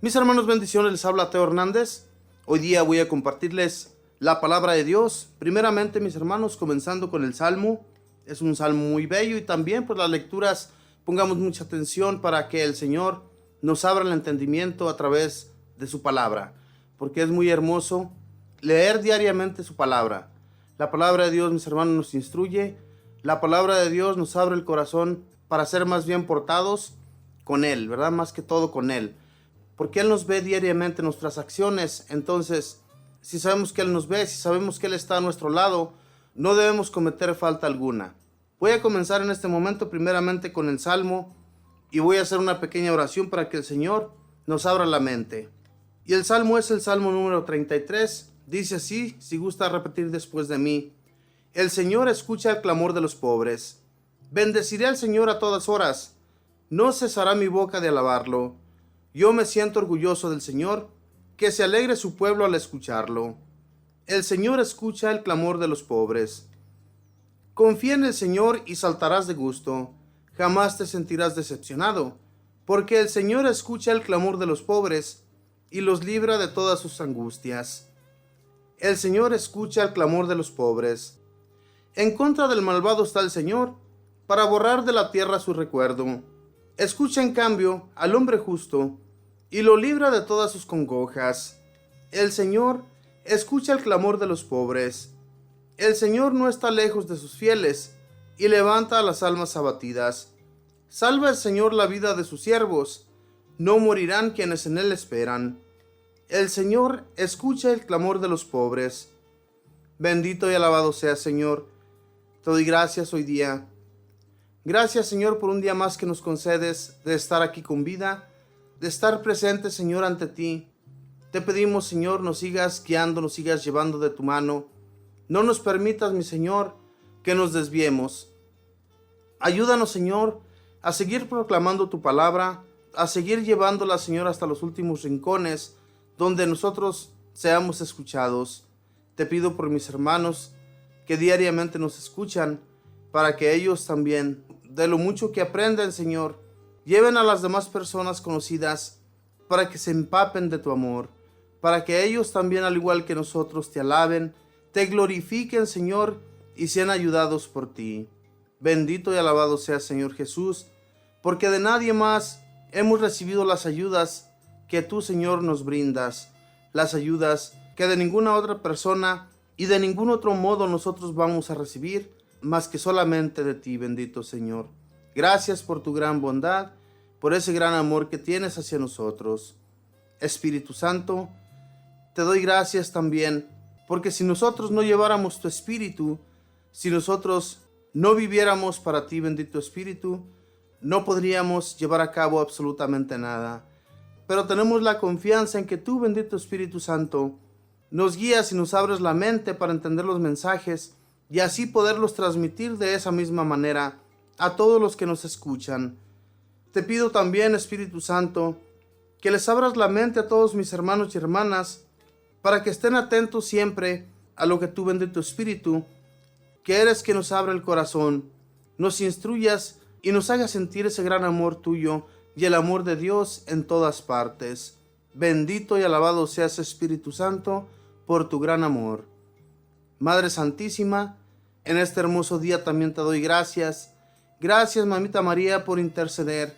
Mis hermanos, bendiciones, les habla Teo Hernández. Hoy día voy a compartirles la palabra de Dios. Primeramente, mis hermanos, comenzando con el Salmo. Es un salmo muy bello y también pues las lecturas, pongamos mucha atención para que el Señor nos abra el entendimiento a través de su palabra, porque es muy hermoso leer diariamente su palabra. La palabra de Dios, mis hermanos, nos instruye. La palabra de Dios nos abre el corazón para ser más bien portados con Él, ¿verdad? Más que todo con Él. Porque Él nos ve diariamente nuestras acciones. Entonces, si sabemos que Él nos ve, si sabemos que Él está a nuestro lado, no debemos cometer falta alguna. Voy a comenzar en este momento primeramente con el Salmo y voy a hacer una pequeña oración para que el Señor nos abra la mente. Y el Salmo es el Salmo número 33. Dice así, si gusta repetir después de mí: El Señor escucha el clamor de los pobres. Bendeciré al Señor a todas horas. No cesará mi boca de alabarlo. Yo me siento orgulloso del Señor, que se alegre su pueblo al escucharlo. El Señor escucha el clamor de los pobres. Confía en el Señor y saltarás de gusto. Jamás te sentirás decepcionado, porque el Señor escucha el clamor de los pobres y los libra de todas sus angustias. El Señor escucha el clamor de los pobres. En contra del malvado está el Señor, para borrar de la tierra su recuerdo. Escucha en cambio al hombre justo, y lo libra de todas sus congojas. El Señor escucha el clamor de los pobres. El Señor no está lejos de sus fieles, y levanta a las almas abatidas. Salva el Señor la vida de sus siervos, no morirán quienes en Él esperan. El Señor escucha el clamor de los pobres. Bendito y alabado sea, Señor. Te doy gracias hoy día. Gracias, Señor, por un día más que nos concedes de estar aquí con vida, de estar presente, Señor, ante ti. Te pedimos, Señor, nos sigas guiando, nos sigas llevando de tu mano. No nos permitas, mi Señor, que nos desviemos. Ayúdanos, Señor, a seguir proclamando tu palabra, a seguir llevándola, Señor, hasta los últimos rincones, donde nosotros seamos escuchados. Te pido por mis hermanos que diariamente nos escuchan, para que ellos también, de lo mucho que aprenden, Señor, lleven a las demás personas conocidas, para que se empapen de tu amor, para que ellos también, al igual que nosotros, te alaben, te glorifiquen, Señor, y sean ayudados por ti. Bendito y alabado sea, Señor Jesús, porque de nadie más hemos recibido las ayudas que tú, Señor, nos brindas, las ayudas que de ninguna otra persona y de ningún otro modo nosotros vamos a recibir, más que solamente de ti, bendito Señor. Gracias por tu gran bondad, por ese gran amor que tienes hacia nosotros. Espíritu Santo, te doy gracias también, porque si nosotros no lleváramos tu Espíritu, si nosotros no viviéramos para ti, bendito Espíritu, no podríamos llevar a cabo absolutamente nada. Pero tenemos la confianza en que tú, bendito Espíritu Santo, nos guías y nos abres la mente para entender los mensajes y así poderlos transmitir de esa misma manera a todos los que nos escuchan. Te pido también, Espíritu Santo, que les abras la mente a todos mis hermanos y hermanas para que estén atentos siempre a lo que tú, bendito Espíritu, que eres quien nos abre el corazón, nos instruyas y nos hagas sentir ese gran amor tuyo y el amor de Dios en todas partes. Bendito y alabado seas, Espíritu Santo, por tu gran amor. Madre Santísima, en este hermoso día también te doy gracias. Gracias, Mamita María, por interceder.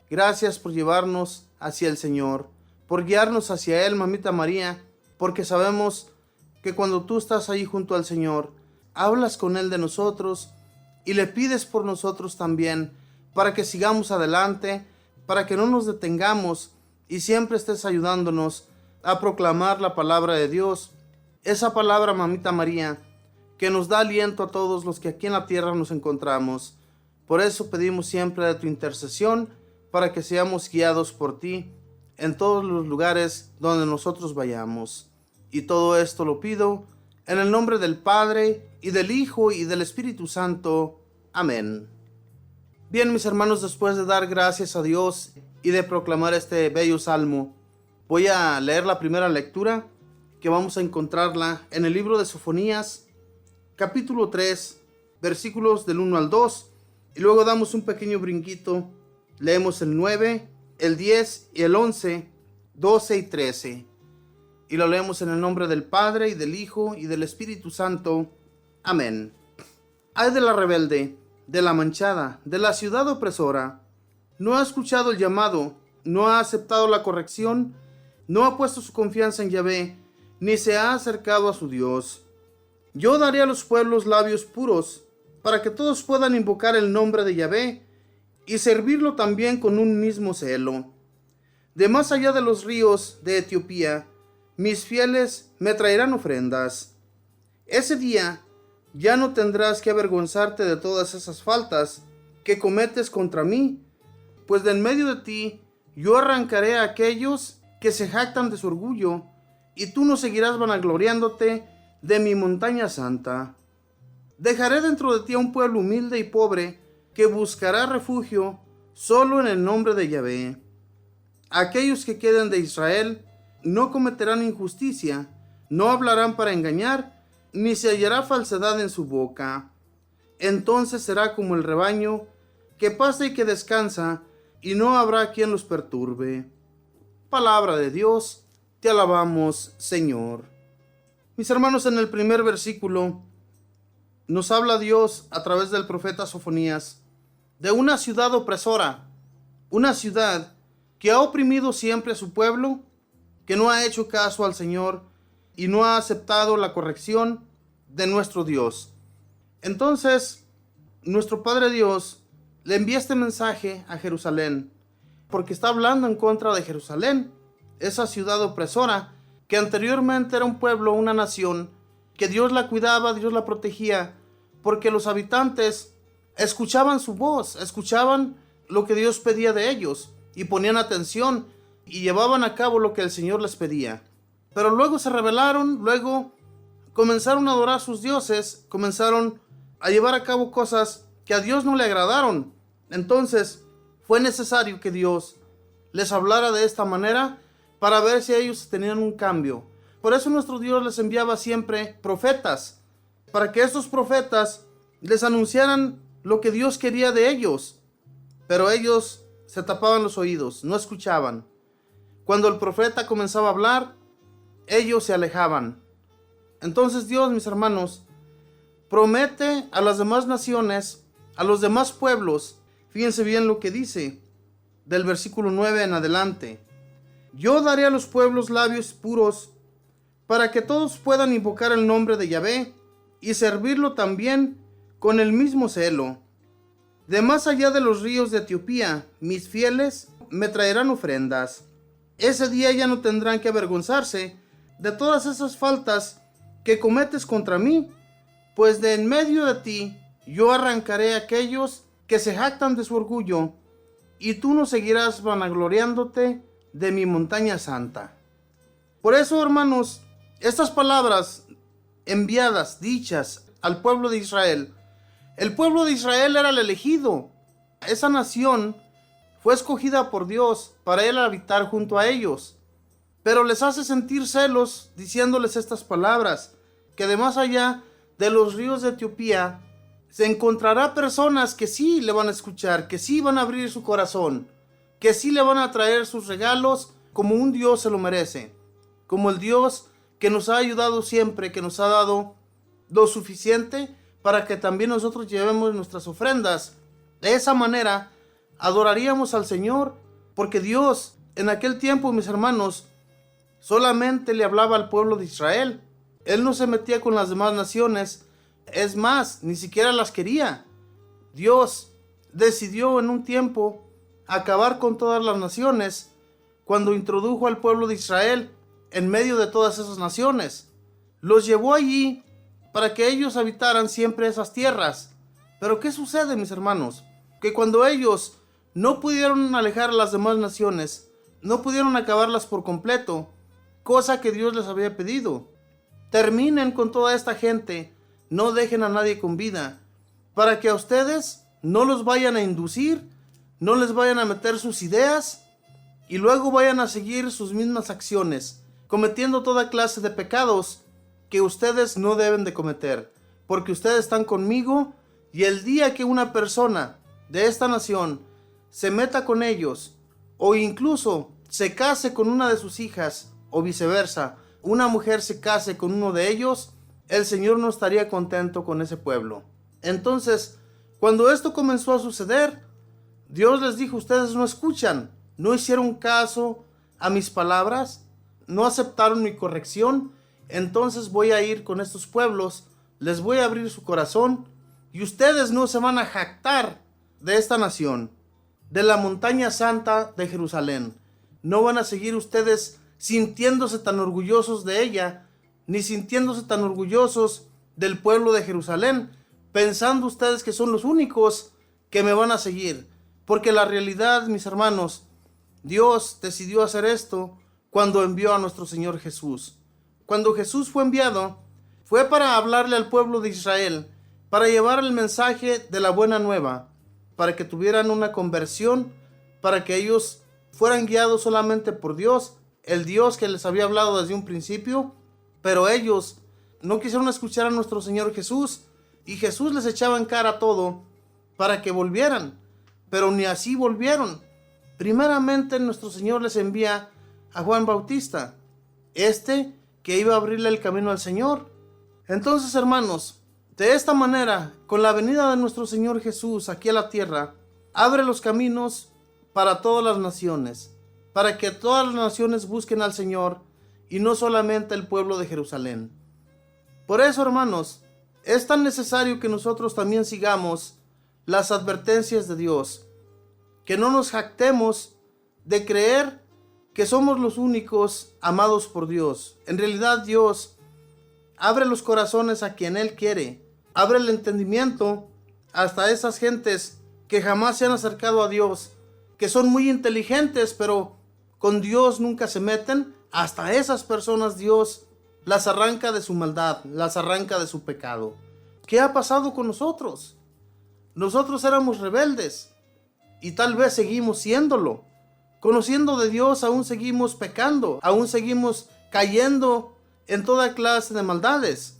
Gracias por llevarnos hacia el Señor, por guiarnos hacia Él, Mamita María, porque sabemos que cuando tú estás ahí junto al Señor, hablas con Él de nosotros y le pides por nosotros también, para que sigamos adelante, para que no nos detengamos y siempre estés ayudándonos a proclamar la palabra de Dios. Esa palabra, Mamita María, que nos da aliento a todos los que aquí en la tierra nos encontramos. Por eso pedimos siempre de tu intercesión, para que seamos guiados por ti en todos los lugares donde nosotros vayamos. Y todo esto lo pido en el nombre del Padre, y del Hijo, y del Espíritu Santo. Amén. Bien, mis hermanos, después de dar gracias a Dios y de proclamar este bello salmo, voy a leer la primera lectura, que vamos a encontrarla en el libro de Sofonías, capítulo 3, versículos del 1 al 2, y luego damos un pequeño brinquito, leemos el 9, el 10 y el 11 12 y 13. Y lo leemos en el nombre del Padre, y del Hijo, y del Espíritu Santo. Amén. Ay de la rebelde, de la manchada, de la ciudad opresora. No ha escuchado el llamado, no ha aceptado la corrección, no ha puesto su confianza en Yahvé, ni se ha acercado a su Dios. Yo daré a los pueblos labios puros, para que todos puedan invocar el nombre de Yahvé, y servirlo también con un mismo celo. De más allá de los ríos de Etiopía, mis fieles me traerán ofrendas. Ese día ya no tendrás que avergonzarte de todas esas faltas que cometes contra mí, pues de en medio de ti yo arrancaré a aquellos que se jactan de su orgullo, y tú no seguirás vanagloriándote de mi montaña santa. Dejaré dentro de ti a un pueblo humilde y pobre que buscará refugio solo en el nombre de Yahvé. Aquellos que queden de Israel no cometerán injusticia, no hablarán para engañar, ni se hallará falsedad en su boca. Entonces será como el rebaño que pasa y que descansa, y no habrá quien los perturbe. Palabra de Dios, te alabamos, Señor. Mis hermanos, en el primer versículo nos habla Dios a través del profeta Sofonías de una ciudad opresora, una ciudad que ha oprimido siempre a su pueblo, que no ha hecho caso al Señor y no ha aceptado la corrección de nuestro Dios. Entonces, nuestro Padre Dios le envía este mensaje a Jerusalén, porque está hablando en contra de Jerusalén, esa ciudad opresora, que anteriormente era un pueblo, una nación, que Dios la cuidaba, Dios la protegía, porque los habitantes escuchaban su voz, escuchaban lo que Dios pedía de ellos, y ponían atención, y llevaban a cabo lo que el Señor les pedía. Pero luego se rebelaron, luego comenzaron a adorar a sus dioses, comenzaron a llevar a cabo cosas que a Dios no le agradaron. Entonces fue necesario que Dios les hablara de esta manera para ver si ellos tenían un cambio. Por eso nuestro Dios les enviaba siempre profetas, para que estos profetas les anunciaran lo que Dios quería de ellos. Pero ellos se tapaban los oídos, no escuchaban. Cuando el profeta comenzaba a hablar, ellos se alejaban. Entonces Dios, mis hermanos, promete a las demás naciones, a los demás pueblos. Fíjense bien lo que dice del versículo 9 en adelante. Yo daré a los pueblos labios puros, para que todos puedan invocar el nombre de Yahvé y servirlo también con el mismo celo. De más allá de los ríos de Etiopía, mis fieles me traerán ofrendas. Ese día ya no tendrán que avergonzarse de todas esas faltas que cometes contra mí, pues de en medio de ti yo arrancaré a aquellos que se jactan de su orgullo, y tú no seguirás vanagloriándote de mi montaña santa. Por eso, hermanos, estas palabras enviadas, dichas al pueblo de Israel, el pueblo de Israel era el elegido. Esa nación fue escogida por Dios para él habitar junto a ellos. Pero les hace sentir celos diciéndoles estas palabras, que de más allá de los ríos de Etiopía se encontrará personas que sí le van a escuchar, que sí van a abrir su corazón, que sí le van a traer sus regalos como un Dios se lo merece, como el Dios que nos ha ayudado siempre, que nos ha dado lo suficiente para que también nosotros llevemos nuestras ofrendas. De esa manera adoraríamos al Señor, porque Dios en aquel tiempo, mis hermanos, solamente le hablaba al pueblo de Israel. Él no se metía con las demás naciones, es más, ni siquiera las quería. Dios decidió en un tiempo acabar con todas las naciones cuando introdujo al pueblo de Israel en medio de todas esas naciones. Los llevó allí para que ellos habitaran siempre esas tierras. Pero ¿qué sucede, mis hermanos? Que cuando ellos no pudieron alejar a las demás naciones, no pudieron acabarlas por completo, cosa que Dios les había pedido. Terminen con toda esta gente, no dejen a nadie con vida, para que a ustedes no los vayan a inducir, no les vayan a meter sus ideas y luego vayan a seguir sus mismas acciones, cometiendo toda clase de pecados que ustedes no deben de cometer, porque ustedes están conmigo, y el día que una persona de esta nación se meta con ellos, o incluso se case con una de sus hijas, o viceversa, una mujer se case con uno de ellos, el Señor no estaría contento con ese pueblo. Entonces, cuando esto comenzó a suceder, Dios les dijo: ustedes no escuchan, no hicieron caso a mis palabras, no aceptaron mi corrección, entonces voy a ir con estos pueblos, les voy a abrir su corazón, y ustedes no se van a jactar de esta nación, de la montaña santa de Jerusalén. No van a seguir ustedes sintiéndose tan orgullosos de ella, ni sintiéndose tan orgullosos del pueblo de Jerusalén, pensando ustedes que son los únicos que me van a seguir. Porque la realidad, mis hermanos, Dios decidió hacer esto cuando envió a nuestro Señor Jesús. Cuando Jesús fue enviado, fue para hablarle al pueblo de Israel, para llevar el mensaje de la buena nueva, para que tuvieran una conversión, para que ellos fueran guiados solamente por Dios, el Dios que les había hablado desde un principio. Pero ellos no quisieron escuchar a nuestro Señor Jesús, y Jesús les echaba en cara todo para que volvieran, pero ni así volvieron. Primeramente nuestro Señor les envía a Juan Bautista, que iba a abrirle el camino al Señor. Entonces, hermanos, de esta manera, con la venida de nuestro Señor Jesús aquí a la tierra, abre los caminos para todas las naciones, para que todas las naciones busquen al Señor, y no solamente el pueblo de Jerusalén. Por eso, hermanos, es tan necesario que nosotros también sigamos las advertencias de Dios, que no nos jactemos de creer que somos los únicos amados por Dios. En realidad, Dios abre los corazones a quien Él quiere, abre el entendimiento hasta esas gentes que jamás se han acercado a Dios, que son muy inteligentes, pero con Dios nunca se meten. Hasta esas personas Dios las arranca de su maldad, las arranca de su pecado. ¿Qué ha pasado con nosotros? Nosotros éramos rebeldes y tal vez seguimos siéndolo. Conociendo de Dios, aún seguimos pecando, aún seguimos cayendo en toda clase de maldades.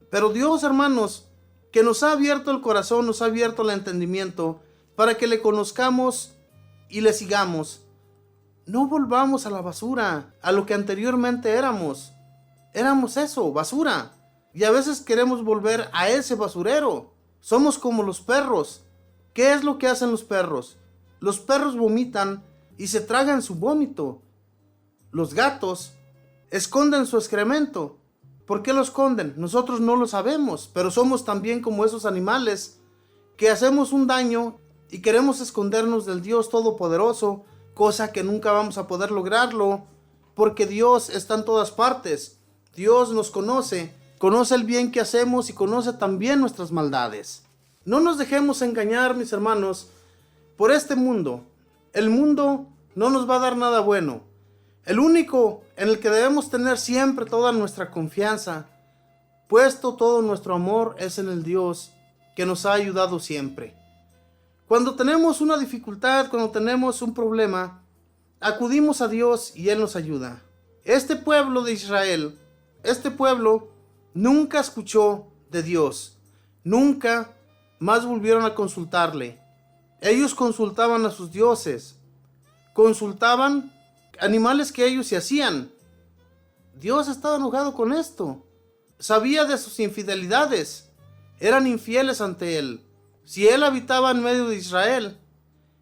Pero Dios, hermanos, que nos ha abierto el corazón, nos ha abierto el entendimiento para que le conozcamos y le sigamos. No volvamos a la basura, a lo que anteriormente éramos. Éramos eso, basura. Y a veces queremos volver a ese basurero. Somos como los perros. ¿Qué es lo que hacen los perros? Los perros vomitan y se tragan su vómito. Los gatos esconden su excremento. ¿Por qué lo esconden? Nosotros no lo sabemos, pero somos también como esos animales que hacemos un daño y queremos escondernos del Dios Todopoderoso, cosa que nunca vamos a poder lograrlo, porque Dios está en todas partes. Dios nos conoce el bien que hacemos y conoce también nuestras maldades. No nos dejemos engañar, mis hermanos, por este mundo. El mundo no nos va a dar nada bueno. El único en el que debemos tener siempre toda nuestra confianza, puesto todo nuestro amor, es en el Dios que nos ha ayudado siempre. Cuando tenemos una dificultad, cuando tenemos un problema, acudimos a Dios y Él nos ayuda. Este pueblo de Israel, este pueblo nunca escuchó de Dios, nunca más volvieron a consultarle. Ellos consultaban a sus dioses, consultaban animales que ellos se hacían. Dios estaba enojado con esto, sabía de sus infidelidades, eran infieles ante Él. Si Él habitaba en medio de Israel,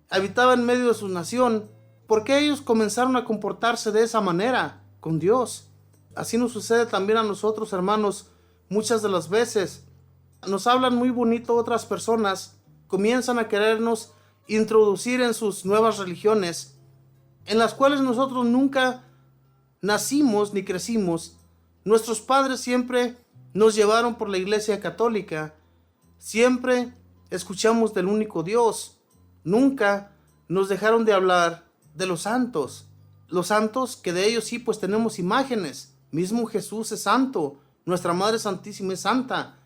habitaba en medio de su nación, ¿por qué ellos comenzaron a comportarse de esa manera con Dios? Así nos sucede también a nosotros, hermanos. Muchas de las veces nos hablan muy bonito otras personas, comienzan a querernos introducir en sus nuevas religiones, en las cuales nosotros nunca nacimos ni crecimos. Nuestros padres siempre nos llevaron por la iglesia católica, siempre escuchamos del único Dios, nunca nos dejaron de hablar de los santos que de ellos sí pues tenemos imágenes. Mismo Jesús es santo, nuestra Madre Santísima es santa,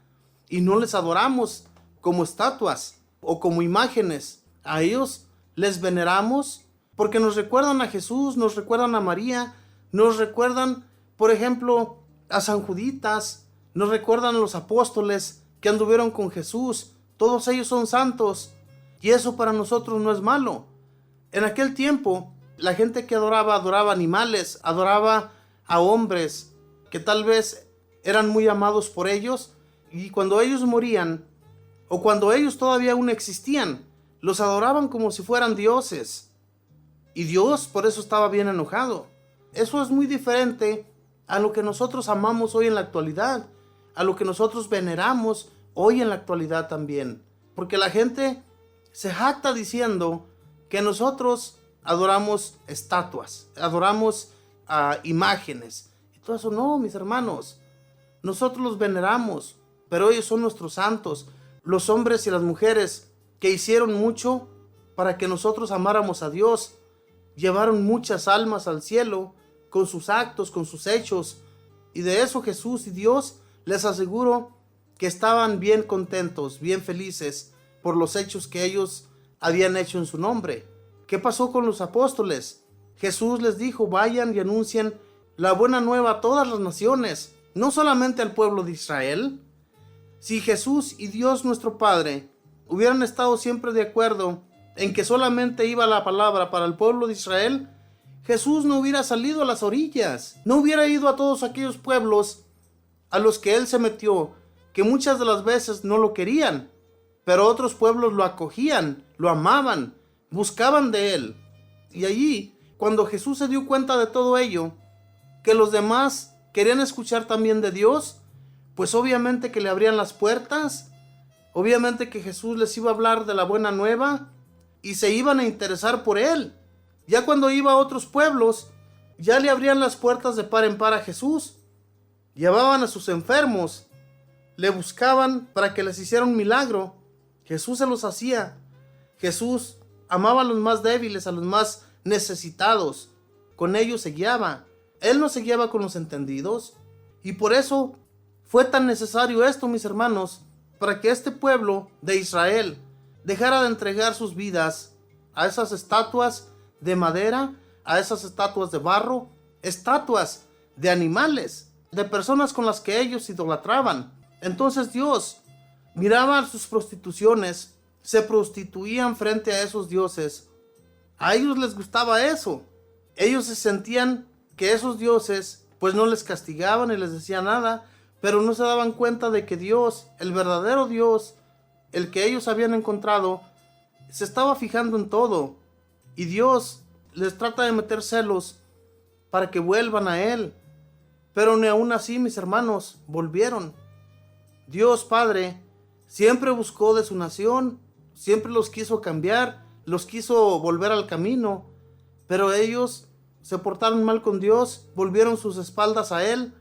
y no les adoramos como estatuas o como imágenes. A ellos les veneramos porque nos recuerdan a Jesús, nos recuerdan a María, nos recuerdan, por ejemplo, a San Juditas, nos recuerdan a los apóstoles que anduvieron con Jesús. Todos ellos son santos y eso para nosotros no es malo. En aquel tiempo La gente que adoraba animales, adoraba a hombres que tal vez eran muy amados por ellos, y cuando ellos morían o cuando ellos todavía aún existían, los adoraban como si fueran dioses. Y Dios por eso estaba bien enojado. Eso es muy diferente a lo que nosotros amamos hoy en la actualidad, a lo que nosotros veneramos hoy en la actualidad también. Porque la gente se jacta diciendo que nosotros adoramos estatuas, adoramos imágenes. Y todo eso no, mis hermanos. Nosotros los veneramos, pero ellos son nuestros santos, los hombres y las mujeres que hicieron mucho para que nosotros amáramos a Dios. Llevaron muchas almas al cielo con sus actos, con sus hechos. Y de eso Jesús y Dios, les aseguro que estaban bien contentos, bien felices por los hechos que ellos habían hecho en su nombre. ¿Qué pasó con los apóstoles? Jesús les dijo: vayan y anuncien la buena nueva a todas las naciones, no solamente al pueblo de Israel. Si Jesús y Dios nuestro Padre hubieran estado siempre de acuerdo en que solamente iba la palabra para el pueblo de Israel, Jesús no hubiera salido a las orillas, no hubiera ido a todos aquellos pueblos a los que él se metió, que muchas de las veces no lo querían, pero otros pueblos lo acogían, lo amaban, buscaban de él. Y allí, cuando Jesús se dio cuenta de todo ello, que los demás querían escuchar también de Dios, pues obviamente que le abrían las puertas, obviamente que Jesús les iba a hablar de la buena nueva y se iban a interesar por él. Ya cuando iba a otros pueblos, ya le abrían las puertas de par en par a Jesús. Llevaban a sus enfermos, le buscaban para que les hiciera un milagro. Jesús se los hacía. Jesús amaba a los más débiles, a los más necesitados. Con ellos se guiaba. Él no se guiaba con los entendidos. Y por eso fue tan necesario esto, mis hermanos, para que este pueblo de Israel dejara de entregar sus vidas a esas estatuas de madera, a esas estatuas de barro, estatuas de animales, de personas con las que ellos idolatraban. Entonces Dios miraba sus prostituciones, se prostituían frente a esos dioses. A ellos les gustaba eso. Ellos se sentían que esos dioses pues no les castigaban ni les decían nada, pero no se daban cuenta de que Dios, el verdadero Dios, el que ellos habían encontrado, se estaba fijando en todo. Y Dios les trata de meter celos para que vuelvan a Él. Pero ni aún así, mis hermanos, volvieron. Dios Padre siempre buscó de su nación, siempre los quiso cambiar, los quiso volver al camino, pero ellos se portaron mal con Dios, volvieron sus espaldas a Él,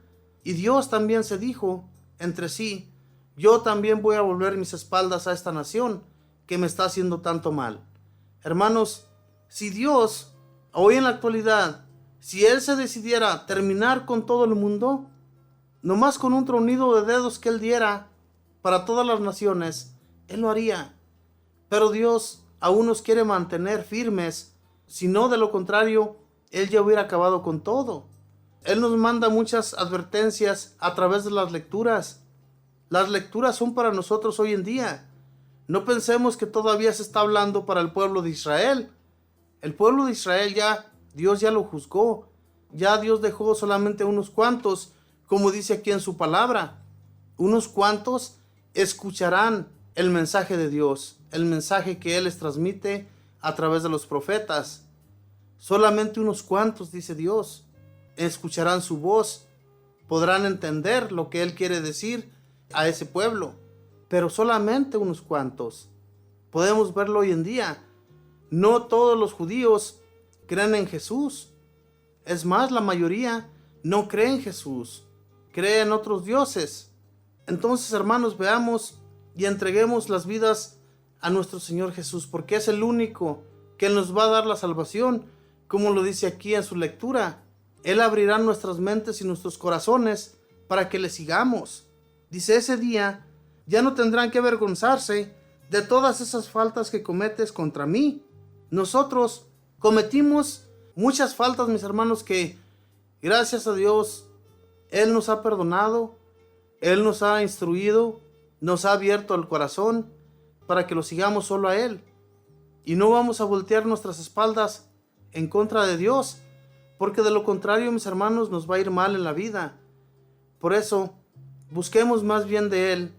y Dios también se dijo entre sí: yo también voy a volver mis espaldas a esta nación que me está haciendo tanto mal. Hermanos, si Dios, hoy en la actualidad, si Él se decidiera terminar con todo el mundo, nomás con un tronido de dedos que Él diera para todas las naciones, Él lo haría. Pero Dios aún nos quiere mantener firmes, si no, de lo contrario, Él ya hubiera acabado con todo. Él nos manda muchas advertencias a través de las lecturas. Las lecturas son para nosotros hoy en día. No pensemos que todavía se está hablando para el pueblo de Israel. El pueblo de Israel Dios ya lo juzgó. Ya Dios dejó solamente unos cuantos, como dice aquí en su palabra. Unos cuantos escucharán el mensaje de Dios, el mensaje que Él les transmite a través de los profetas. Solamente unos cuantos, dice Dios, escucharán su voz, podrán entender lo que Él quiere decir a ese pueblo, pero solamente unos cuantos. Podemos verlo hoy en día. No todos los judíos creen en Jesús. Es más, la mayoría no cree en Jesús, cree en otros dioses. Entonces, hermanos, veamos y entreguemos las vidas a nuestro Señor Jesús, porque es el único que nos va a dar la salvación, como lo dice aquí en su lectura. Él abrirá nuestras mentes y nuestros corazones para que le sigamos. Dice: ese día ya no tendrán que avergonzarse de todas esas faltas que cometes contra mí. Nosotros cometimos muchas faltas, mis hermanos, que gracias a Dios Él nos ha perdonado, Él nos ha instruido, nos ha abierto el corazón para que lo sigamos solo a Él. Y no vamos a voltear nuestras espaldas en contra de Dios, porque de lo contrario, mis hermanos, nos va a ir mal en la vida. Por eso, busquemos más bien de Él,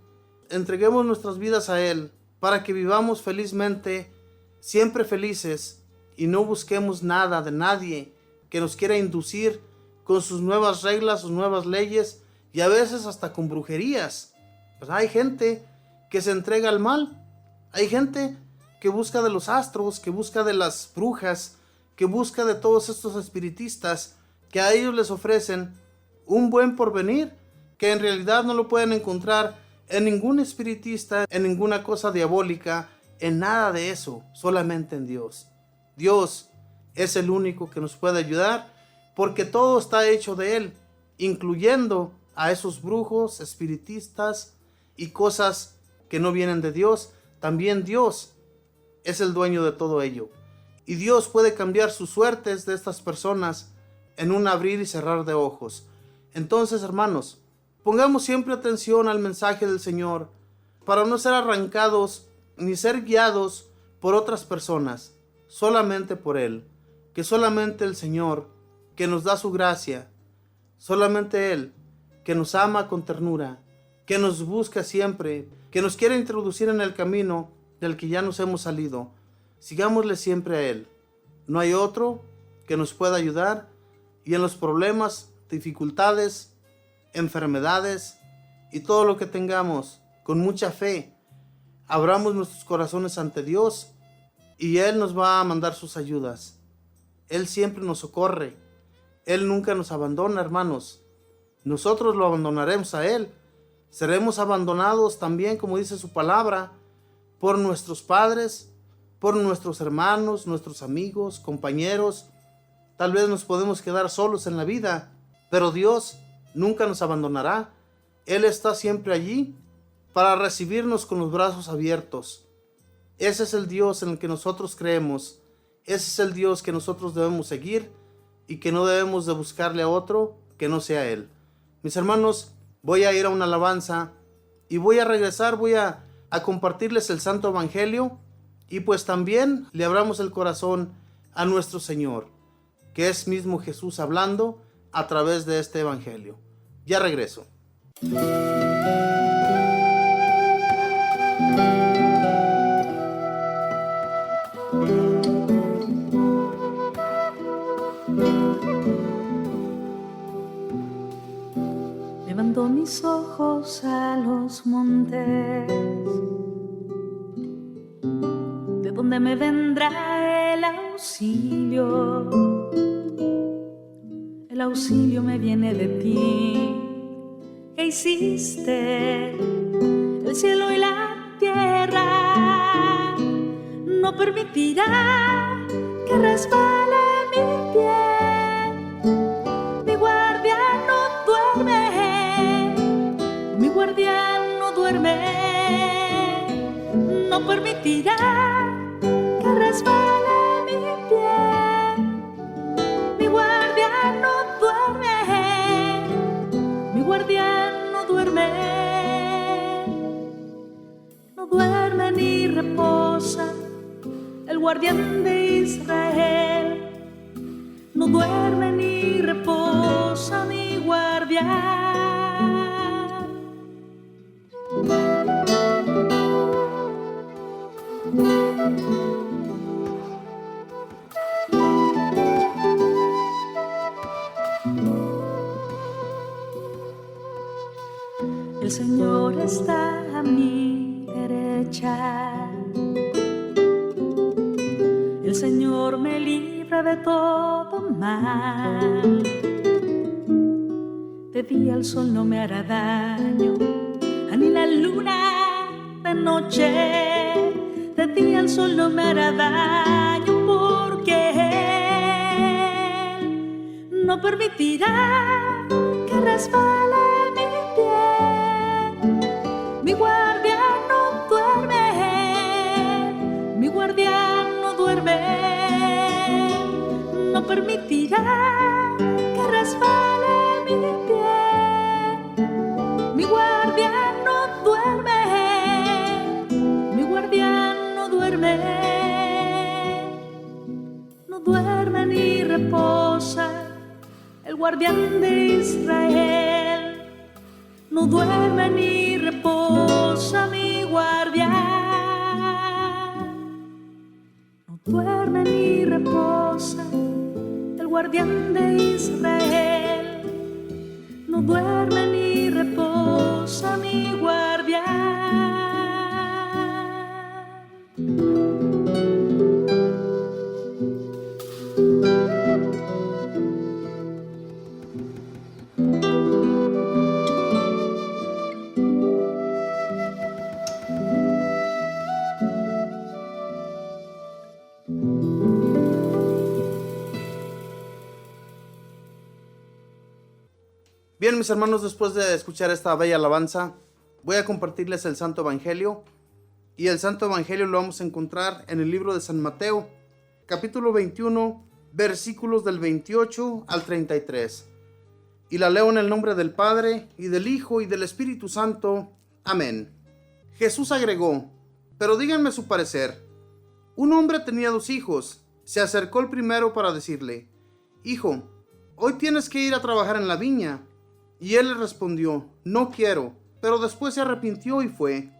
entreguemos nuestras vidas a Él, para que vivamos felizmente, siempre felices, y no busquemos nada de nadie que nos quiera inducir con sus nuevas reglas, sus nuevas leyes, y a veces hasta con brujerías. Pues hay gente que se entrega al mal, hay gente que busca de los astros, que busca de las brujas, que busca de todos estos espiritistas que a ellos les ofrecen un buen porvenir, que en realidad no lo pueden encontrar en ningún espiritista, en ninguna cosa diabólica, en nada de eso, solamente en Dios. Dios es el único que nos puede ayudar, porque todo está hecho de Él, incluyendo a esos brujos, espiritistas y cosas que no vienen de Dios. También Dios es el dueño de todo ello. Y Dios puede cambiar sus suertes de estas personas en un abrir y cerrar de ojos. Entonces, hermanos, pongamos siempre atención al mensaje del Señor para no ser arrancados ni ser guiados por otras personas, solamente por Él. Que solamente el Señor, que nos da su gracia, solamente Él, que nos ama con ternura, que nos busca siempre, que nos quiere introducir en el camino del que ya nos hemos salido. Sigámosle siempre a Él. No hay otro que nos pueda ayudar, y en los problemas, dificultades, enfermedades y todo lo que tengamos, con mucha fe, abramos nuestros corazones ante Dios y Él nos va a mandar sus ayudas. Él siempre nos socorre. Él nunca nos abandona, hermanos. Nosotros lo abandonaremos a Él. Seremos abandonados también, como dice su palabra, por nuestros padres, por nuestros hermanos, nuestros amigos, compañeros. Tal vez nos podemos quedar solos en la vida, pero Dios nunca nos abandonará. Él está siempre allí para recibirnos con los brazos abiertos. Ese es el Dios en el que nosotros creemos. Ese es el Dios que nosotros debemos seguir y que no debemos de buscarle a otro que no sea Él. Mis hermanos, voy a ir a una alabanza y voy a regresar, voy a compartirles el Santo Evangelio, y pues también le abramos el corazón a nuestro Señor, que es mismo Jesús hablando a través de este Evangelio. Ya regreso. Levanto mis ojos a los montes, ¿de dónde me vendrá el auxilio? El auxilio me viene de ti, que hiciste el cielo y la tierra. No permitirá que resbale mi pie. Mi guardián no duerme, mi guardián no duerme. No permitirá que resbale mi pie. Mi guardián no duerme, mi guardián no duerme. No duerme ni reposa el guardián de Israel. No duerme ni reposa mi guardián. El Señor está a mi derecha. El Señor me libra de todo mal. De día el sol no me hará daño, ni la luna de noche. De día el sol no me hará daño, porque Él no permitirá que resbale mi pie. Mi guardián no duerme, mi guardián no duerme. No permitirá que resbale mi pie. Mi guardián no duerme, mi guardián no duerme. No duerme el guardián de Israel. No duerme ni reposa mi guardián. No duerme ni reposa el guardián de Israel. No duerme ni reposa mi guardián. Bien, mis hermanos, después de escuchar esta bella alabanza, voy a compartirles el Santo Evangelio. Y el Santo Evangelio lo vamos a encontrar en el libro de San Mateo, capítulo 21, versículos del 28 al 33. Y la leo en el nombre del Padre, y del Hijo, y del Espíritu Santo. Amén. Jesús agregó: pero díganme su parecer. Un hombre tenía 2 hijos. Se acercó el primero para decirle: hijo, hoy tienes que ir a trabajar en la viña. Y él le respondió: no quiero. Pero después se arrepintió y fue.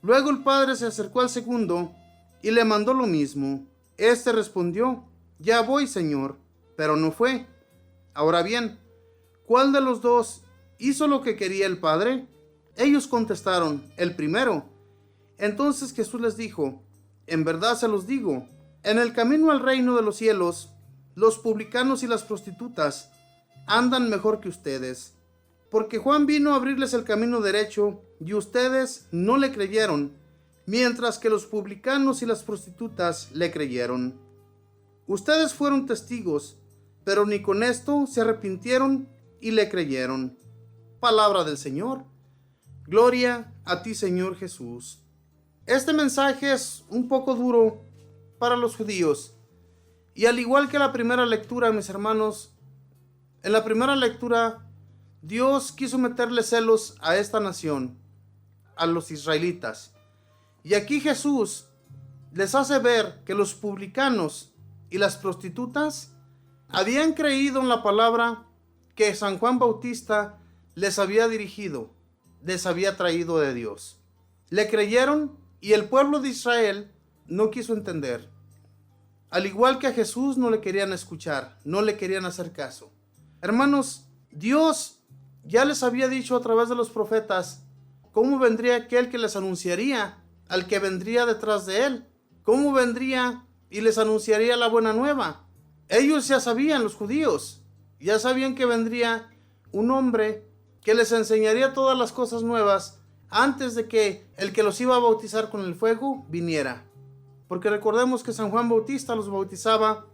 Luego el padre se acercó al segundo y le mandó lo mismo. Este respondió: ya voy, señor. Pero no fue. Ahora bien, ¿cuál de los 2 hizo lo que quería el padre? Ellos contestaron: el primero. Entonces Jesús les dijo: en verdad se los digo, en el camino al reino de los cielos, los publicanos y las prostitutas andan mejor que ustedes. Porque Juan vino a abrirles el camino derecho, y ustedes no le creyeron, mientras que los publicanos y las prostitutas le creyeron. Ustedes fueron testigos, pero ni con esto se arrepintieron y le creyeron. Palabra del Señor. Gloria a ti, Señor Jesús. Este mensaje es un poco duro para los judíos. Y al igual que la primera lectura, mis hermanos, en la primera lectura Dios quiso meterle celos a esta nación, a los israelitas. Y aquí Jesús les hace ver que los publicanos y las prostitutas habían creído en la palabra que San Juan Bautista les había dirigido, les había traído de Dios. Le creyeron y el pueblo de Israel no quiso entender. Al igual que a Jesús no le querían escuchar, no le querían hacer caso. Hermanos, Dios ya les había dicho a través de los profetas cómo vendría aquel que les anunciaría al que vendría detrás de él. Cómo vendría y les anunciaría la buena nueva. Ellos ya sabían, los judíos, ya sabían que vendría un hombre que les enseñaría todas las cosas nuevas antes de que el que los iba a bautizar con el fuego viniera. Porque recordemos que San Juan Bautista los bautizaba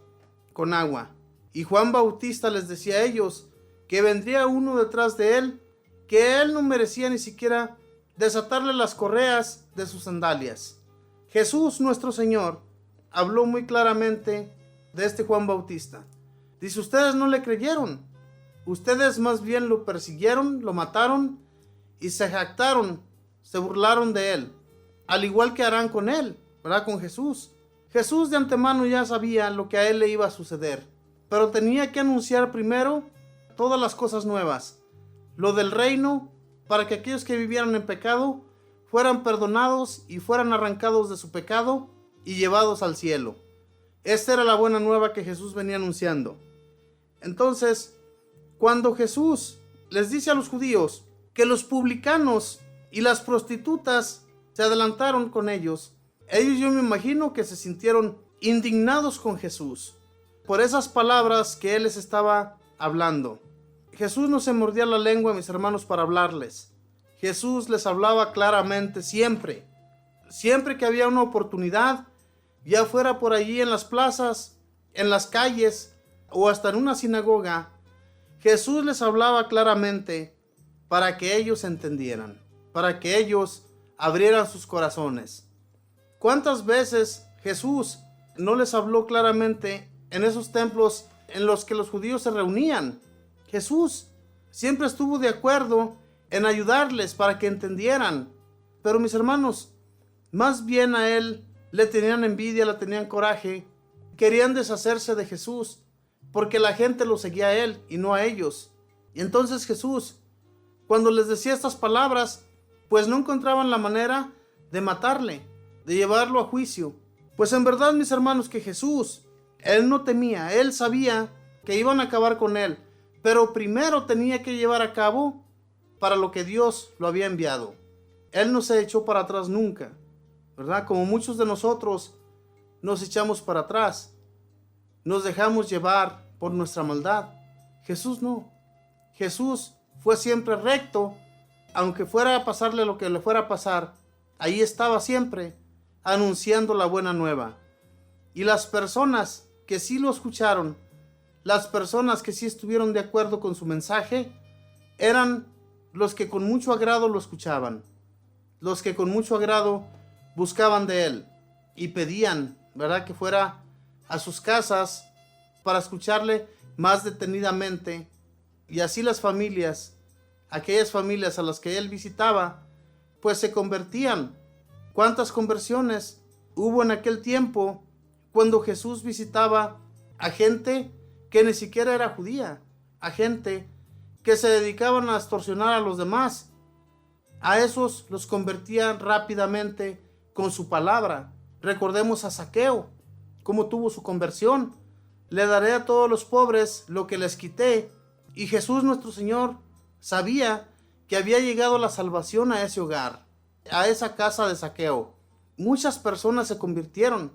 con agua. Y Juan Bautista les decía a ellos que vendría uno detrás de él, que él no merecía ni siquiera desatarle las correas de sus sandalias. Jesús, nuestro Señor, habló muy claramente de este Juan Bautista. Dice: ustedes no le creyeron, ustedes más bien lo persiguieron, lo mataron y se jactaron, se burlaron de él, al igual que harán con él, ¿verdad? Con Jesús. Jesús de antemano ya sabía lo que a él le iba a suceder, pero tenía que anunciar primero todas las cosas nuevas, lo del reino, para que aquellos que vivieran en pecado fueran perdonados y fueran arrancados de su pecado y llevados al cielo. Esta era la buena nueva que Jesús venía anunciando. Entonces, cuando Jesús les dice a los judíos que los publicanos y las prostitutas se adelantaron con ellos, yo me imagino que se sintieron indignados con Jesús por esas palabras que él les estaba hablando. Jesús no se mordía la lengua, mis hermanos, para hablarles. Jesús les hablaba claramente siempre. Siempre que había una oportunidad, ya fuera por allí en las plazas, en las calles o hasta en una sinagoga, Jesús les hablaba claramente para que ellos entendieran, para que ellos abrieran sus corazones. ¿Cuántas veces Jesús no les habló claramente en esos templos en los que los judíos se reunían? Jesús siempre estuvo de acuerdo en ayudarles para que entendieran. Pero mis hermanos, más bien a él le tenían envidia, le tenían coraje, querían deshacerse de Jesús, porque la gente lo seguía a él y no a ellos. Y entonces Jesús, cuando les decía estas palabras, pues no encontraban la manera de matarle, de llevarlo a juicio. Pues en verdad, mis hermanos, que Jesús, él no temía, él sabía que iban a acabar con él, pero primero tenía que llevar a cabo para lo que Dios lo había enviado. Él no se echó para atrás nunca, ¿verdad? Como muchos de nosotros nos echamos para atrás, nos dejamos llevar por nuestra maldad. Jesús no. Jesús fue siempre recto, aunque fuera a pasarle lo que le fuera a pasar. Ahí estaba siempre anunciando la buena nueva. Y las personas que sí lo escucharon, las personas que sí estuvieron de acuerdo con su mensaje, eran los que con mucho agrado lo escuchaban, los que con mucho agrado buscaban de él y pedían, ¿verdad?, que fuera a sus casas para escucharle más detenidamente. Y así las familias, aquellas familias a las que él visitaba, pues se convertían. ¿Cuántas conversiones hubo en aquel tiempo cuando Jesús visitaba a gente que ni siquiera era judía, a gente que se dedicaban a extorsionar a los demás? A esos los convertían rápidamente con su palabra. Recordemos a Zaqueo, cómo tuvo su conversión. Le daré a todos los pobres lo que les quité. Y Jesús nuestro Señor sabía que había llegado la salvación a ese hogar, a esa casa de Zaqueo. Muchas personas se convirtieron.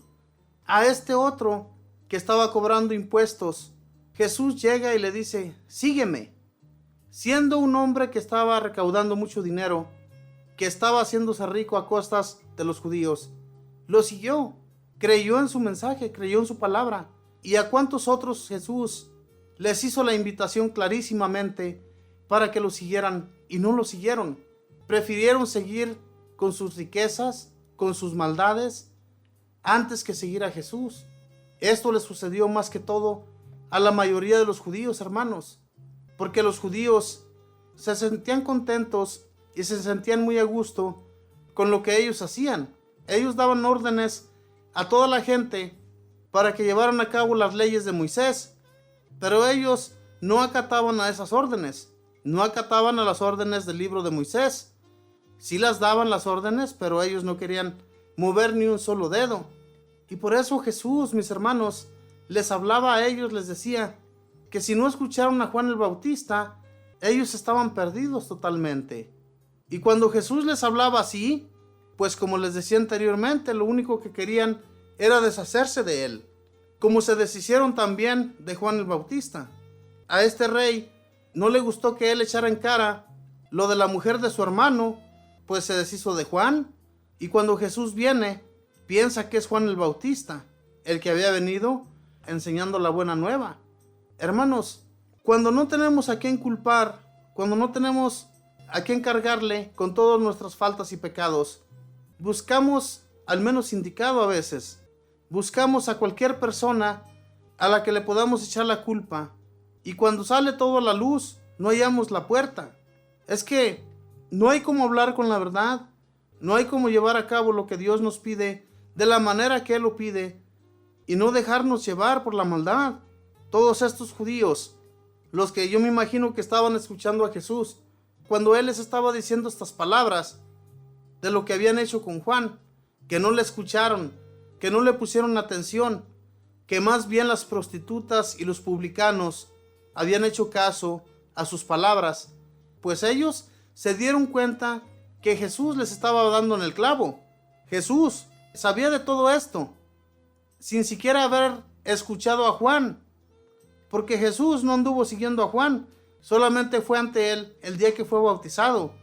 A este otro que estaba cobrando impuestos, Jesús llega y le dice: sígueme. Siendo un hombre que estaba recaudando mucho dinero, que estaba haciéndose rico a costas de los judíos, lo siguió, creyó en su mensaje, creyó en su palabra. ¿Y a cuántos otros Jesús les hizo la invitación clarísimamente para que lo siguieran y no lo siguieron? Prefirieron seguir con sus riquezas, con sus maldades, antes que seguir a Jesús. Esto le sucedió más que todo a la mayoría de los judíos, hermanos, porque los judíos se sentían contentos y se sentían muy a gusto con lo que ellos hacían. Ellos daban órdenes a toda la gente para que llevaran a cabo las leyes de Moisés, pero ellos no acataban a esas órdenes, no acataban a las órdenes del libro de Moisés. Sí las daban las órdenes, pero ellos no querían mover ni un solo dedo. Y por eso Jesús, mis hermanos, les hablaba a ellos, les decía que si no escucharon a Juan el Bautista, ellos estaban perdidos totalmente. Y cuando Jesús les hablaba así, pues como les decía anteriormente, lo único que querían era deshacerse de él, como se deshicieron también de Juan el Bautista. A este rey no le gustó que él echara en cara lo de la mujer de su hermano, pues se deshizo de Juan. Y cuando Jesús viene, piensa que es Juan el Bautista, el que había venido enseñando la buena nueva. Hermanos, cuando no tenemos a quién culpar, cuando no tenemos a quién cargarle con todas nuestras faltas y pecados, buscamos al menos indicado a veces. Buscamos a cualquier persona a la que le podamos echar la culpa. Y cuando sale todo a la luz, no hallamos la puerta. Es que no hay cómo hablar con la verdad. No hay cómo llevar a cabo lo que Dios nos pide de la manera que Él lo pide y no dejarnos llevar por la maldad. Todos estos judíos, los que yo me imagino que estaban escuchando a Jesús, cuando Él les estaba diciendo estas palabras de lo que habían hecho con Juan, que no le escucharon, que no le pusieron atención, que más bien las prostitutas y los publicanos habían hecho caso a sus palabras, pues ellos se dieron cuenta que Jesús les estaba dando en el clavo. Jesús sabía de todo esto, sin siquiera haber escuchado a Juan, porque Jesús no anduvo siguiendo a Juan, solamente fue ante él el día que fue bautizado,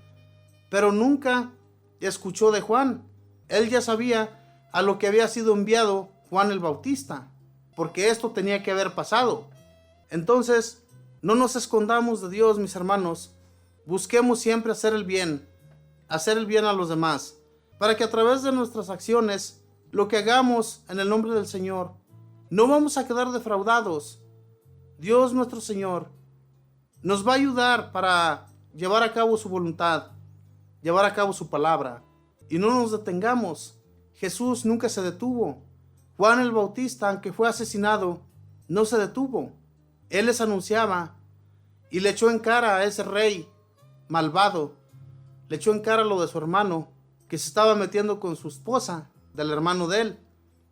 pero nunca escuchó de Juan. Él ya sabía a lo que había sido enviado Juan el Bautista, porque esto tenía que haber pasado. Entonces, no nos escondamos de Dios, mis hermanos. Busquemos siempre hacer el bien a los demás, para que a través de nuestras acciones, lo que hagamos en el nombre del Señor, no vamos a quedar defraudados. Dios nuestro Señor nos va a ayudar para llevar a cabo su voluntad, llevar a cabo su palabra, y no nos detengamos. Jesús nunca se detuvo. Juan el Bautista, aunque fue asesinado, no se detuvo. Él les anunciaba y le echó en cara a ese rey malvado, le echó en cara lo de su hermano, que se estaba metiendo con su esposa, del hermano de él.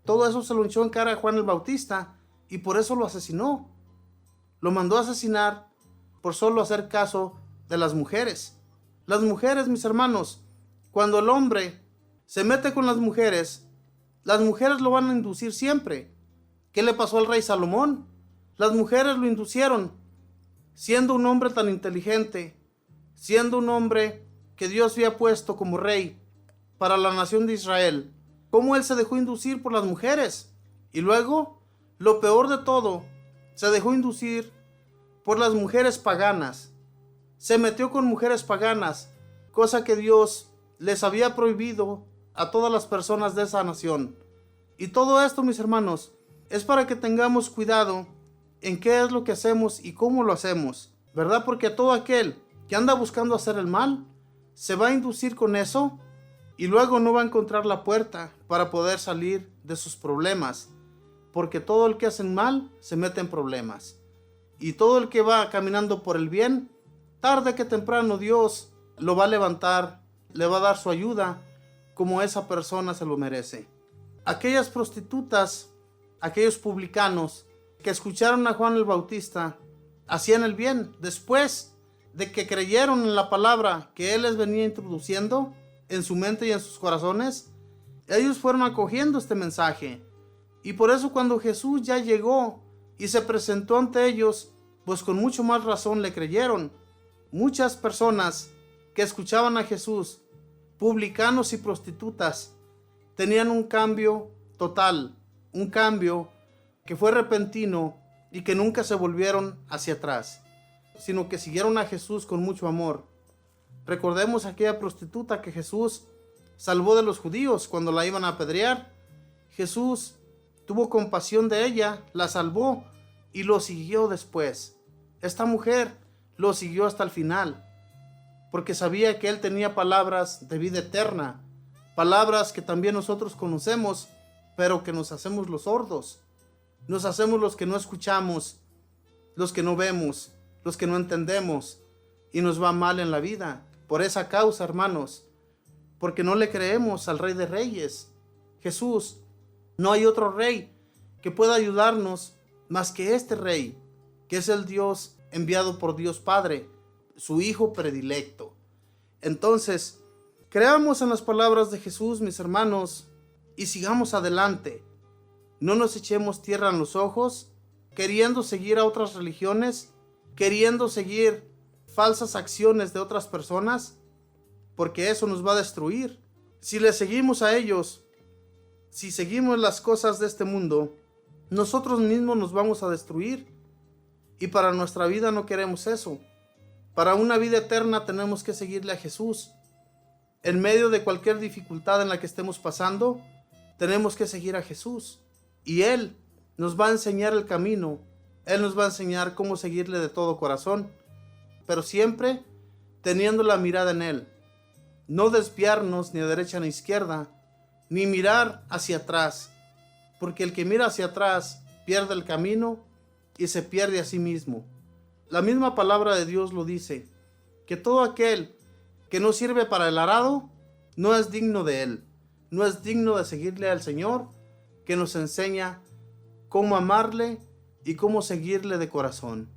Todo eso se lo echó en cara a Juan el Bautista y por eso lo asesinó. Lo mandó a asesinar por solo hacer caso de las mujeres. Las mujeres, mis hermanos, cuando el hombre se mete con las mujeres lo van a inducir siempre. ¿Qué le pasó al rey Salomón? Las mujeres lo inducieron, siendo un hombre tan inteligente, siendo un hombre que Dios había puesto como rey para la nación de Israel. ¿Cómo él se dejó inducir por las mujeres? Y luego, lo peor de todo, se dejó inducir por las mujeres paganas. Se metió con mujeres paganas, cosa que Dios les había prohibido a todas las personas de esa nación. Y todo esto, mis hermanos, es para que tengamos cuidado en qué es lo que hacemos y cómo lo hacemos, ¿verdad? Porque todo aquel que anda buscando hacer el mal, se va a inducir con eso y luego no va a encontrar la puerta para poder salir de sus problemas, porque todo el que hace mal se mete en problemas. Y todo el que va caminando por el bien, tarde que temprano Dios lo va a levantar, le va a dar su ayuda, como esa persona se lo merece. Aquellas prostitutas, aquellos publicanos que escucharon a Juan el Bautista, hacían el bien. Después de que creyeron en la palabra que él les venía introduciendo en su mente y en sus corazones, ellos fueron acogiendo este mensaje. Y por eso cuando Jesús ya llegó y se presentó ante ellos, pues con mucho más razón le creyeron. Muchas personas que escuchaban a Jesús, publicanos y prostitutas, tenían un cambio total, un cambio que fue repentino y que nunca se volvieron hacia atrás, sino que siguieron a Jesús con mucho amor. Recordemos a aquella prostituta que Jesús salvó de los judíos cuando la iban a apedrear. Jesús tuvo compasión de ella, la salvó y lo siguió después. Esta mujer lo siguió hasta el final, porque sabía que él tenía palabras de vida eterna, palabras que también nosotros conocemos, pero que nos hacemos los sordos, nos hacemos los que no escuchamos, los que no vemos, los que no entendemos, y nos va mal en la vida. Por esa causa, hermanos, porque no le creemos al Rey de Reyes, Jesús. No hay otro rey que pueda ayudarnos más que este rey, que es el Dios enviado por Dios Padre, su Hijo predilecto. Entonces, creamos en las palabras de Jesús, mis hermanos, y sigamos adelante. No nos echemos tierra en los ojos, queriendo seguir a otras religiones, queriendo seguir falsas acciones de otras personas, porque eso nos va a destruir. Si le seguimos a ellos, si seguimos las cosas de este mundo, nosotros mismos nos vamos a destruir. Y para nuestra vida no queremos eso. Para una vida eterna tenemos que seguirle a Jesús. En medio de cualquier dificultad en la que estemos pasando, tenemos que seguir a Jesús. Y Él nos va a enseñar el camino. Él nos va a enseñar cómo seguirle de todo corazón, pero siempre teniendo la mirada en Él. No desviarnos ni a derecha ni a izquierda, ni mirar hacia atrás, porque el que mira hacia atrás pierde el camino y se pierde a sí mismo. La misma palabra de Dios lo dice, que todo aquel que no sirve para el arado no es digno de Él, no es digno de seguirle al Señor, que nos enseña cómo amarle y cómo seguirle de corazón.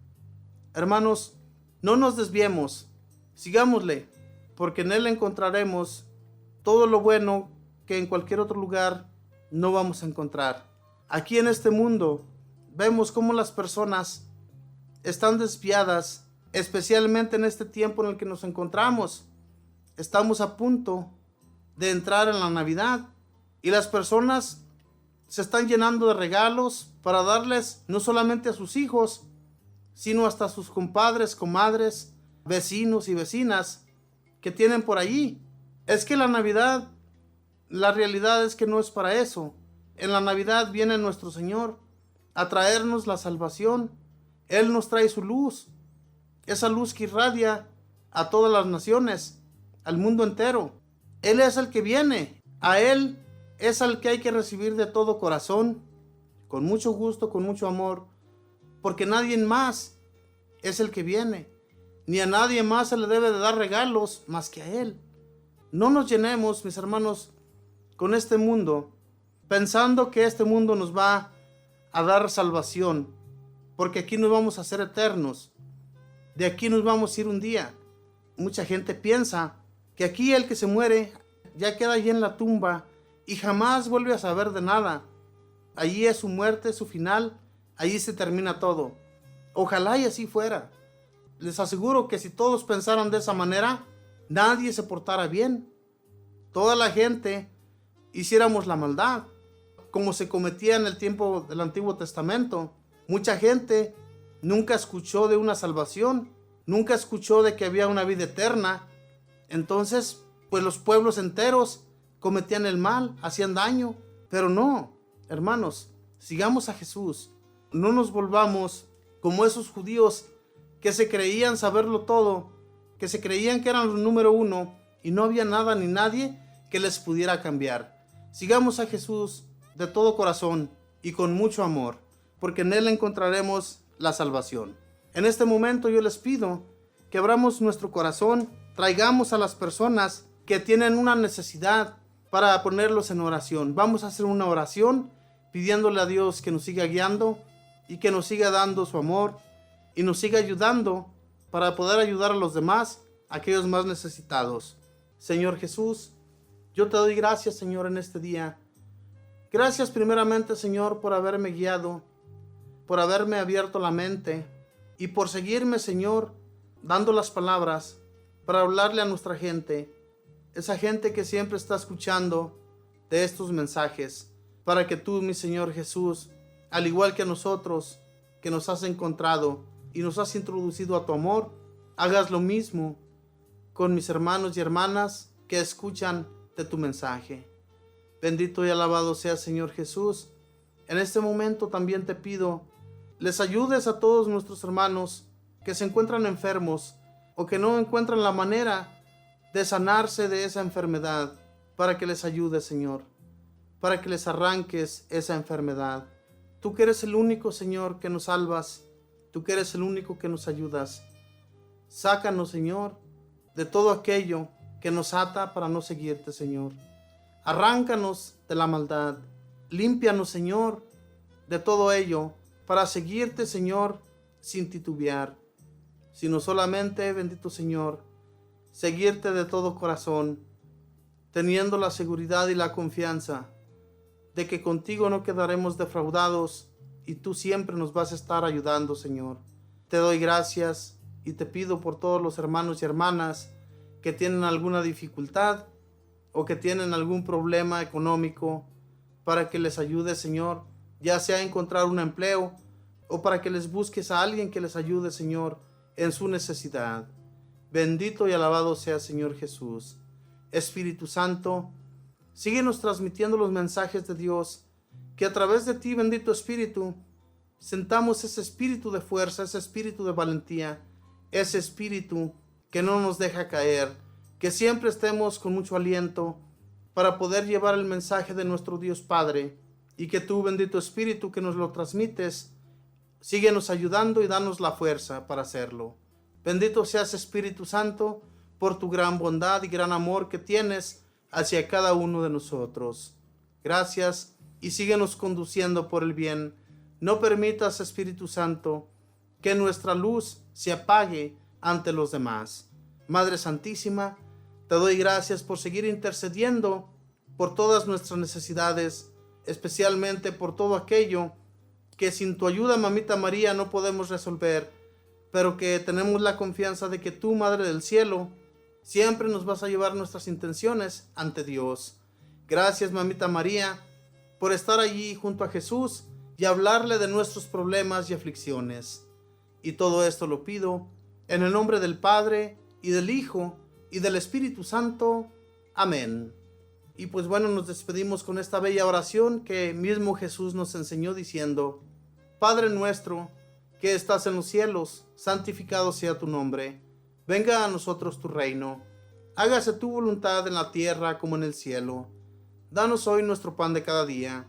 Hermanos, no nos desviemos, sigámosle, porque en Él encontraremos todo lo bueno que en cualquier otro lugar no vamos a encontrar. Aquí en este mundo vemos cómo las personas están desviadas, especialmente en este tiempo en el que nos encontramos. Estamos a punto de entrar en la Navidad y las personas se están llenando de regalos para darles no solamente a sus hijos, sino hasta a sus compadres, comadres, vecinos y vecinas que tienen por allí. Es que la Navidad, la realidad es que no es para eso. En la Navidad viene nuestro Señor a traernos la salvación. Él nos trae su luz, esa luz que irradia a todas las naciones, al mundo entero. Él es el que viene, a Él es al que hay que recibir de todo corazón, con mucho gusto, con mucho amor, porque nadie más es el que viene, ni a nadie más se le debe de dar regalos más que a Él. No nos llenemos, mis hermanos, con este mundo, pensando que este mundo nos va a dar salvación, porque aquí nos vamos a ser eternos, de aquí nos vamos a ir un día. Mucha gente piensa que aquí el que se muere ya queda allí en la tumba y jamás vuelve a saber de nada. Allí es su muerte, su final, allí se termina todo. Ojalá y así fuera. Les aseguro que si todos pensaran de esa manera, nadie se portara bien. Toda la gente hiciéramos la maldad, como se cometía en el tiempo del Antiguo Testamento. Mucha gente nunca escuchó de una salvación, nunca escuchó de que había una vida eterna. Entonces, pues los pueblos enteros cometían el mal, hacían daño. Pero no, hermanos, sigamos a Jesús. No nos volvamos como esos judíos que se creían saberlo todo, que se creían que eran los número uno y no había nada ni nadie que les pudiera cambiar. Sigamos a Jesús de todo corazón y con mucho amor, porque en Él encontraremos la salvación. En este momento yo les pido que abramos nuestro corazón, traigamos a las personas que tienen una necesidad para ponerlos en oración. Vamos a hacer una oración pidiéndole a Dios que nos siga guiando y que nos siga dando su amor y nos siga ayudando para poder ayudar a los demás, a aquellos más necesitados. Señor Jesús, yo te doy gracias, Señor, en este día. Gracias primeramente, Señor, por haberme guiado, por haberme abierto la mente y por seguirme, Señor, dando las palabras para hablarle a nuestra gente, esa gente que siempre está escuchando de estos mensajes, para que tú, mi Señor Jesús, al igual que a nosotros, que nos has encontrado y nos has introducido a tu amor, hagas lo mismo con mis hermanos y hermanas que escuchan de tu mensaje. Bendito y alabado sea, Señor Jesús. En este momento también te pido, les ayudes a todos nuestros hermanos que se encuentran enfermos o que no encuentran la manera de sanarse de esa enfermedad, para que les ayudes, Señor, para que les arranques esa enfermedad. Tú que eres el único, Señor, que nos salvas, tú que eres el único que nos ayudas. Sácanos, Señor, de todo aquello que nos ata para no seguirte, Señor. Arráncanos de la maldad. Límpianos, Señor, de todo ello para seguirte, Señor, sin titubear, sino solamente, bendito Señor, seguirte de todo corazón, teniendo la seguridad y la confianza de que contigo no quedaremos defraudados y tú siempre nos vas a estar ayudando, Señor. Te doy gracias y te pido por todos los hermanos y hermanas que tienen alguna dificultad o que tienen algún problema económico, para que les ayude, Señor, ya sea a encontrar un empleo o para que les busques a alguien que les ayude, Señor, en su necesidad. Bendito y alabado sea, Señor Jesús. Espíritu Santo, síguenos transmitiendo los mensajes de Dios, que a través de ti, bendito Espíritu, sentamos ese espíritu de fuerza, ese espíritu de valentía, ese espíritu que no nos deja caer, que siempre estemos con mucho aliento para poder llevar el mensaje de nuestro Dios Padre, y que tú, bendito Espíritu, que nos lo transmites, síguenos ayudando y danos la fuerza para hacerlo. Bendito seas, Espíritu Santo, por tu gran bondad y gran amor que tienes hacia cada uno de nosotros. Gracias, y síguenos conduciendo por el bien. No permitas, Espíritu Santo, que nuestra luz se apague ante los demás. Madre Santísima, te doy gracias por seguir intercediendo por todas nuestras necesidades, especialmente por todo aquello que sin tu ayuda, Mamita María, no podemos resolver, pero que tenemos la confianza de que tú, Madre del Cielo, siempre nos vas a llevar nuestras intenciones ante Dios. Gracias, Mamita María, por estar allí junto a Jesús y hablarle de nuestros problemas y aflicciones. Y todo esto lo pido en el nombre del Padre, y del Hijo, y del Espíritu Santo. Amén. Y pues bueno, nos despedimos con esta bella oración que mismo Jesús nos enseñó diciendo: Padre nuestro, que estás en los cielos, santificado sea tu nombre. Venga a nosotros tu reino. Hágase tu voluntad en la tierra como en el cielo. Danos hoy nuestro pan de cada día.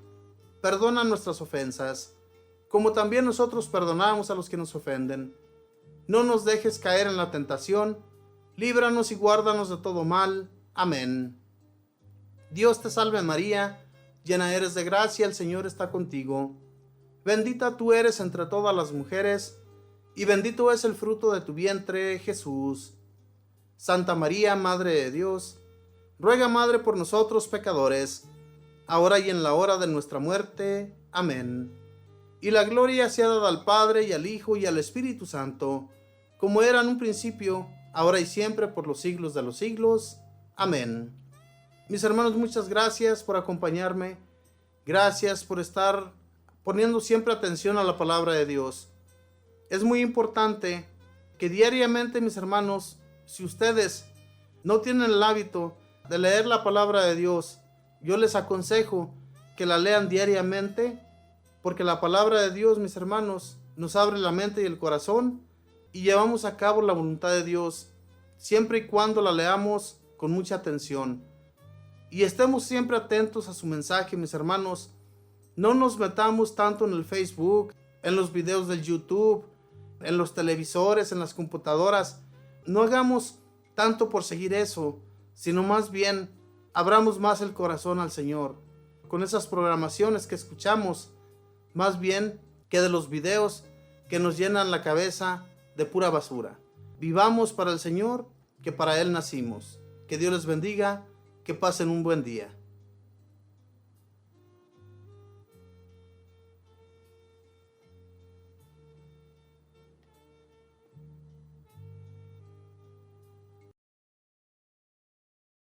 Perdona nuestras ofensas, como también nosotros perdonamos a los que nos ofenden. No nos dejes caer en la tentación, líbranos y guárdanos de todo mal. Amén. Dios te salve María, llena eres de gracia, el Señor está contigo. Bendita tú eres entre todas las mujeres, y bendito es el fruto de tu vientre, Jesús. Santa María, Madre de Dios, ruega, Madre, por nosotros pecadores, ahora y en la hora de nuestra muerte. Amén. Y la gloria sea dada al Padre, y al Hijo, y al Espíritu Santo, como era en un principio, ahora y siempre, por los siglos de los siglos. Amén. Mis hermanos, muchas gracias por acompañarme. Gracias por estar poniendo siempre atención a la palabra de Dios. Es muy importante que diariamente, mis hermanos, si ustedes no tienen el hábito de leer la palabra de Dios, yo les aconsejo que la lean diariamente, porque la palabra de Dios, mis hermanos, nos abre la mente y el corazón y llevamos a cabo la voluntad de Dios, siempre y cuando la leamos con mucha atención. Y estemos siempre atentos a su mensaje, mis hermanos. No nos metamos tanto en el Facebook, en los videos del YouTube, en los televisores, en las computadoras. No hagamos tanto por seguir eso, sino más bien abramos más el corazón al Señor con esas programaciones que escuchamos, más bien que de los videos que nos llenan la cabeza de pura basura. Vivamos para el Señor, que para Él nacimos. Que Dios les bendiga, que pasen un buen día.